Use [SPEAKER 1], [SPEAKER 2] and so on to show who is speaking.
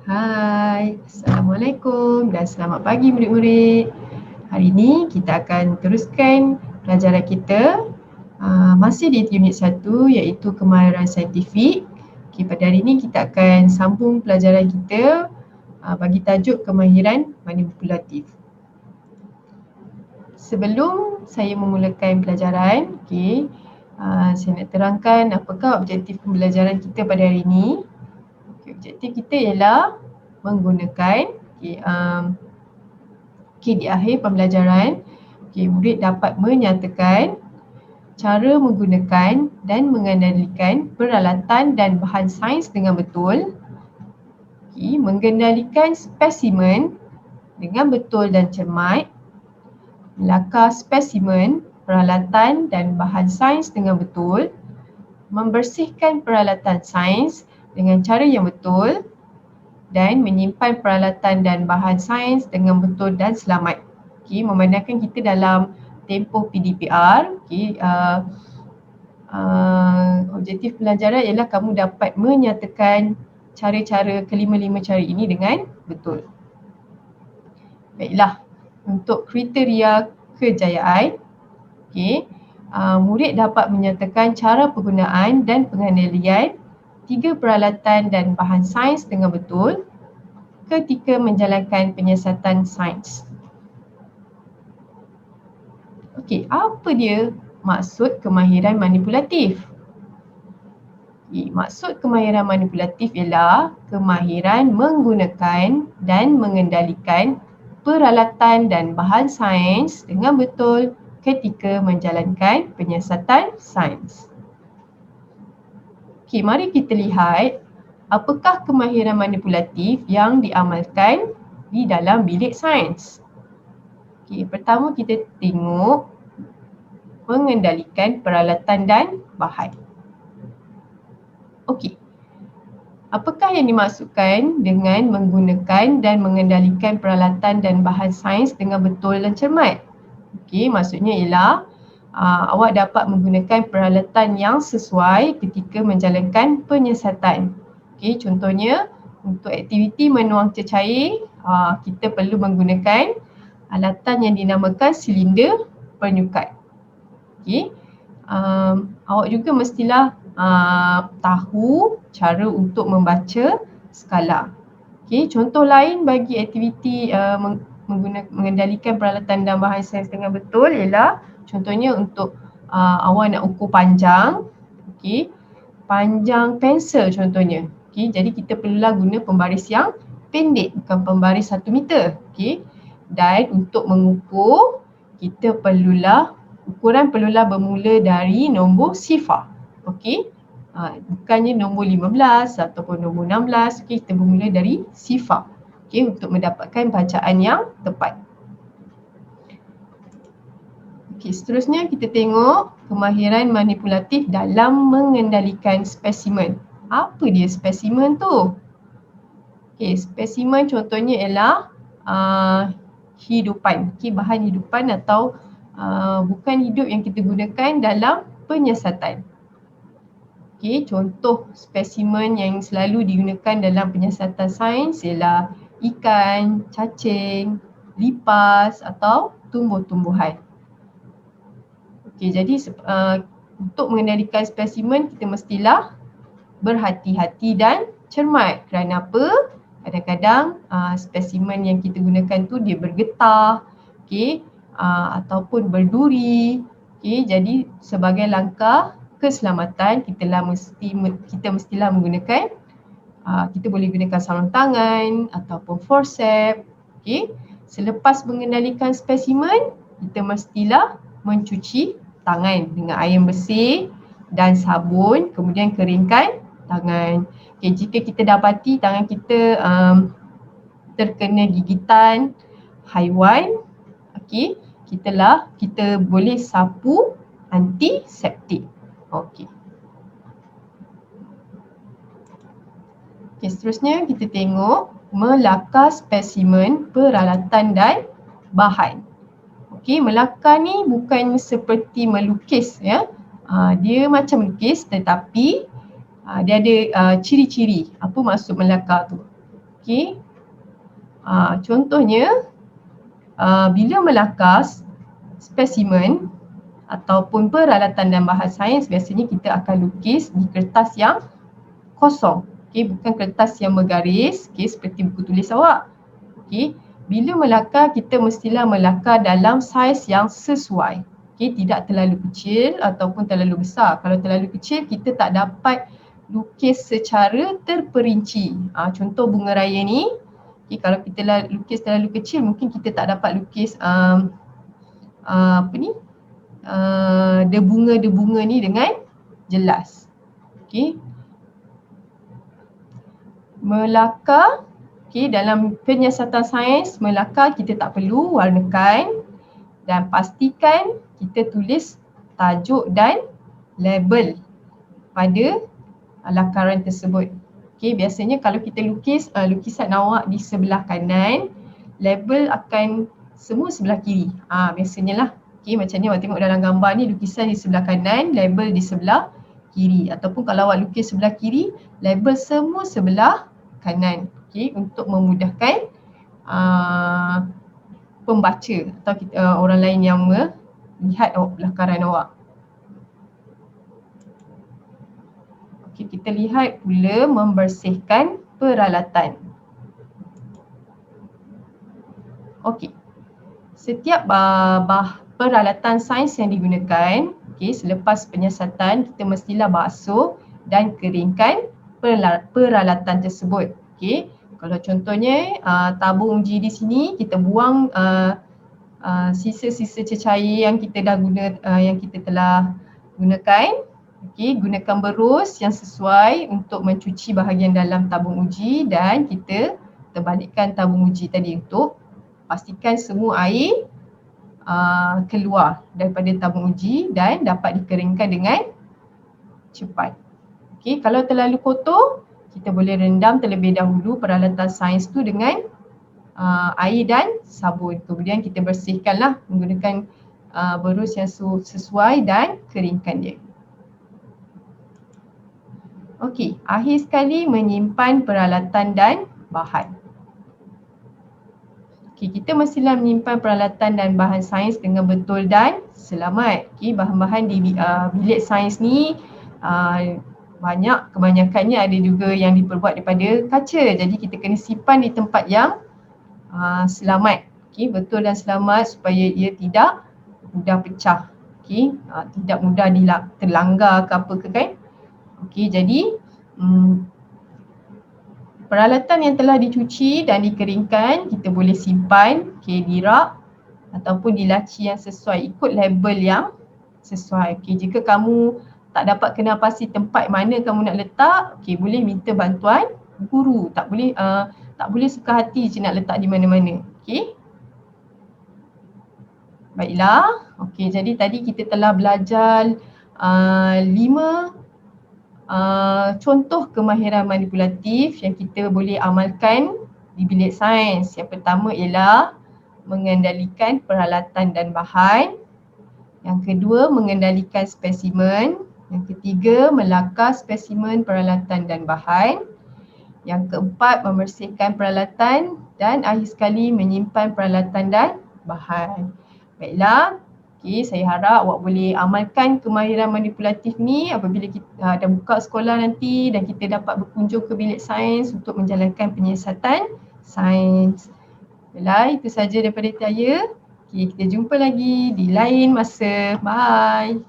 [SPEAKER 1] Hai, Assalamualaikum dan selamat pagi murid-murid. Hari ini kita akan teruskan pelajaran kita masih di unit 1 iaitu kemahiran saintifik. Okay, pada hari ini kita akan sambung pelajaran kita bagi tajuk kemahiran manipulatif. Sebelum saya memulakan pelajaran, saya nak terangkan apakah objektif pembelajaran kita pada hari ini. Objektif kita ialah menggunakan di akhir pembelajaran murid dapat menyatakan cara menggunakan dan mengendalikan peralatan dan bahan sains dengan betul, mengendalikan spesimen dengan betul dan cermat, melakar spesimen, peralatan dan bahan sains dengan betul, membersihkan peralatan sains dengan cara yang betul dan menyimpan peralatan dan bahan sains dengan betul dan selamat. Memandangkan kita dalam tempoh PDPR, objektif pelajaran ialah kamu dapat menyatakan cara-cara kelima-lima cara ini dengan betul. Baiklah, untuk kriteria kejayaan, murid dapat menyatakan cara penggunaan dan pengendalian 3 peralatan dan bahan sains dengan betul ketika menjalankan penyiasatan sains. Apa dia maksud kemahiran manipulatif? Maksud kemahiran manipulatif ialah kemahiran menggunakan dan mengendalikan peralatan dan bahan sains dengan betul ketika menjalankan penyiasatan sains. Mari kita lihat apakah kemahiran manipulatif yang diamalkan di dalam bilik sains. Pertama kita tengok mengendalikan peralatan dan bahan. Apakah yang dimaksudkan dengan menggunakan dan mengendalikan peralatan dan bahan sains dengan betul dan cermat? Maksudnya ialah awak dapat menggunakan peralatan yang sesuai ketika menjalankan penyiasatan. Contohnya untuk aktiviti menuang cecair, kita perlu menggunakan alatan yang dinamakan silinder penyukat. Awak juga mestilah tahu cara untuk membaca skala. Contoh lain bagi aktiviti mengendalikan peralatan dan bahan sains dengan betul ialah contohnya untuk awak nak ukur panjang, panjang pensel contohnya. Jadi kita perlulah guna pembaris yang pendek, bukan pembaris 1 meter. Dan untuk mengukur, kita ukuran perlulah bermula dari nombor sifar. Bukannya nombor 15 ataupun nombor 16, kita bermula dari sifar. Untuk mendapatkan bacaan yang tepat. Seterusnya kita tengok kemahiran manipulatif dalam mengendalikan spesimen. Apa dia spesimen tu? Spesimen contohnya ialah hidupan, bahan hidupan atau bukan hidup yang kita gunakan dalam penyiasatan. Contoh spesimen yang selalu digunakan dalam penyiasatan sains ialah ikan, cacing, lipas atau tumbuh-tumbuhan. Jadi untuk mengendalikan spesimen kita mestilah berhati-hati dan cermat. Kerana apa? Kadang-kadang spesimen yang kita gunakan tu dia bergetah, ataupun berduri. Jadi sebagai langkah keselamatan kita mestilah menggunakan kita boleh gunakan sarung tangan ataupun forceps. Selepas mengendalikan spesimen, kita mestilah mencuci tangan dengan air bersih dan sabun, kemudian keringkan tangan. Jika kita dapati tangan kita terkena gigitan haiwan, kita boleh sapu antiseptik. Seterusnya kita tengok melakar spesimen, peralatan dan bahan. Melakar ni bukan seperti melukis ya. Dia macam melukis tetapi dia ada ciri-ciri. Apa maksud melakar tu? Okey. Contohnya, bila melakar spesimen ataupun peralatan dan bahan sains, biasanya kita akan lukis di kertas yang kosong. Okey, bukan kertas yang bergaris, okey, seperti buku tulis awak. Okey, bila melakar, kita mestilah melakar dalam saiz yang sesuai. Okey, tidak terlalu kecil ataupun terlalu besar. Kalau terlalu kecil, kita tak dapat lukis secara terperinci. Contoh bunga raya ni, okay, kalau kita lukis terlalu kecil, mungkin kita tak dapat lukis debunga-debunga ni dengan jelas. Okay. Melakar, okay, dalam penyiasatan sains, melakar kita tak perlu warnakan dan pastikan kita tulis tajuk dan label pada lakaran tersebut. Okay, biasanya kalau kita lukis lukisan awak di sebelah kanan, label akan semua sebelah kiri. Biasanya lah. Okay, macam ni awak tengok dalam gambar ni, lukisan di sebelah kanan, label di sebelah kiri. Ataupun kalau awak lukis sebelah kiri, label semua sebelah kanan. Okay, untuk memudahkan pembaca atau orang lain yang melihat lakaran awak. Okay, kita lihat pula membersihkan peralatan. Okey. Setiap peralatan sains yang digunakan, okay, selepas penyiasatan, kita mestilah basuh dan keringkan peralatan tersebut. Okay. Kalau contohnya tabung uji di sini, kita buang sisa-sisa cecair yang kita dah yang kita telah gunakan. Okay, gunakan berus yang sesuai untuk mencuci bahagian dalam tabung uji dan kita terbalikkan tabung uji tadi untuk pastikan semua air keluar daripada tabung uji dan dapat dikeringkan dengan cepat. Okay, kalau terlalu kotor, kita boleh rendam terlebih dahulu peralatan sains tu dengan air dan sabun. Kemudian kita bersihkanlah menggunakan berus yang sesuai dan keringkan dia. Okey, akhir sekali menyimpan peralatan dan bahan. Okey, kita mestilah menyimpan peralatan dan bahan sains dengan betul dan selamat. Okey, bahan-bahan di bilik sains ni kebanyakannya ada juga yang diperbuat daripada kaca. Jadi kita kena simpan di tempat yang selamat. Okey, betul dan selamat supaya ia tidak mudah pecah. Okey, tidak mudah terlanggar ke apa ke kan. Okey, jadi peralatan yang telah dicuci dan dikeringkan kita boleh simpan di rak ataupun di laci yang sesuai, ikut label yang sesuai. Okey, jika kamu tak dapat kenal pasti tempat mana kamu nak letak, boleh minta bantuan guru. Tak boleh suka hati je nak letak di mana-mana. Okey. Baiklah. Okey, jadi tadi kita telah belajar 5 contoh kemahiran manipulatif yang kita boleh amalkan di bilik sains. Yang pertama ialah mengendalikan peralatan dan bahan. Yang kedua, mengendalikan spesimen. Yang ketiga, melakar spesimen, peralatan dan bahan. Yang keempat, membersihkan peralatan. Dan akhir sekali, menyimpan peralatan dan bahan. Baiklah. Okay, saya harap awak boleh amalkan kemahiran manipulatif ni apabila kita dah buka sekolah nanti dan kita dapat berkunjung ke bilik sains untuk menjalankan penyiasatan sains. Baiklah, itu sahaja daripada saya. Okay, kita jumpa lagi di lain masa. Bye.